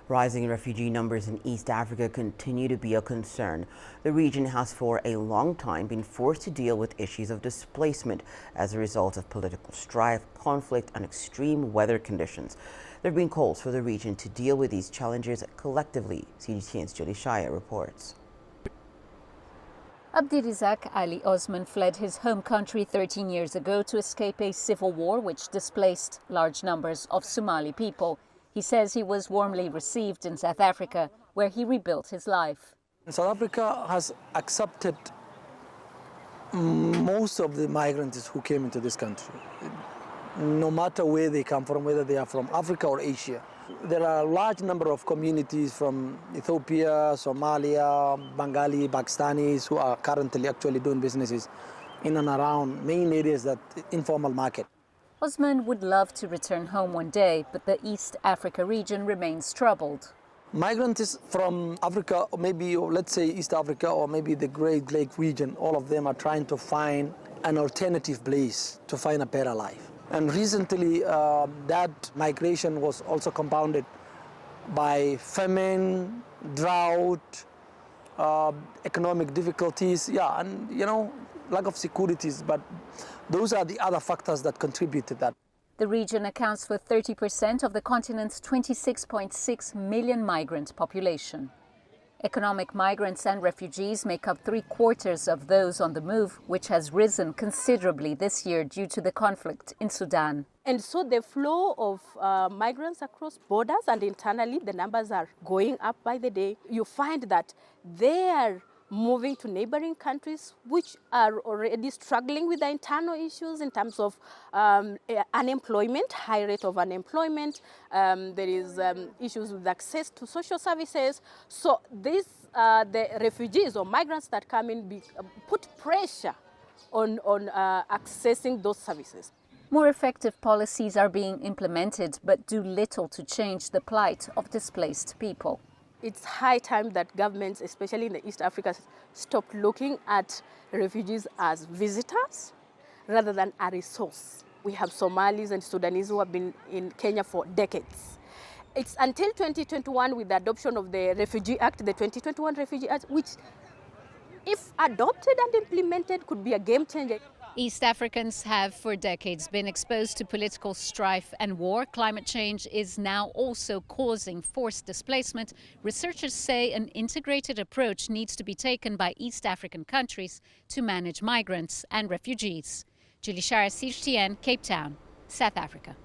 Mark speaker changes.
Speaker 1: Rising refugee numbers in East Africa continue to be a concern. The region has for a long time been forced to deal with issues of displacement as a result of political strife, conflict, and extreme weather conditions. There have been calls for the region to deal with these challenges collectively. CGTN's Julie Shaya reports.
Speaker 2: Abdirizak Ali Osman fled his home country 13 years ago to escape a civil war which displaced large numbers of Somali people. He says he was warmly received in South Africa, where he rebuilt his life.
Speaker 3: South Africa has accepted most of the migrants who came into this country, no matter where they come from, whether they are from Africa or Asia. There are a large number of communities from Ethiopia, Somalia, Bengali, Pakistanis who are currently actually doing businesses in and around main areas that informal market.
Speaker 2: Osman would love to return home one day, but the East Africa region remains troubled.
Speaker 3: Migrants from Africa, or maybe, or let's say East Africa, or maybe the Great Lake region, all of them are trying to find an alternative place to find a better life. And recently, that migration was also compounded by famine, drought, economic difficulties, and lack of securities. But those are the other factors that contribute to that.
Speaker 2: The region accounts for 30% of the continent's 26.6 million migrant population. Economic migrants and refugees make up 3/4 of those on the move, which has risen considerably this year due to the conflict in Sudan.
Speaker 4: And so the flow of migrants across borders and internally, the numbers are going up by the day. You find that they are moving to neighboring countries which are already struggling with the internal issues in terms of unemployment, high rate of unemployment. There is issues with access to social services. So the refugees or migrants that come in put pressure on accessing those services.
Speaker 2: More effective policies are being implemented, but do little to change the plight of displaced people.
Speaker 4: It's high time that governments, especially in the East Africa, stop looking at refugees as visitors rather than a resource. We have Somalis and Sudanese who have been in Kenya for decades. It's until 2021 with the adoption of the Refugee Act, the 2021 Refugee Act, which, if adopted and implemented, could be a game changer.
Speaker 2: East Africans have for decades been exposed to political strife and war. Climate change is now also causing forced displacement. Researchers say an integrated approach needs to be taken by East African countries to manage migrants and refugees. Julie Shaya, CGTN, Cape Town, South Africa.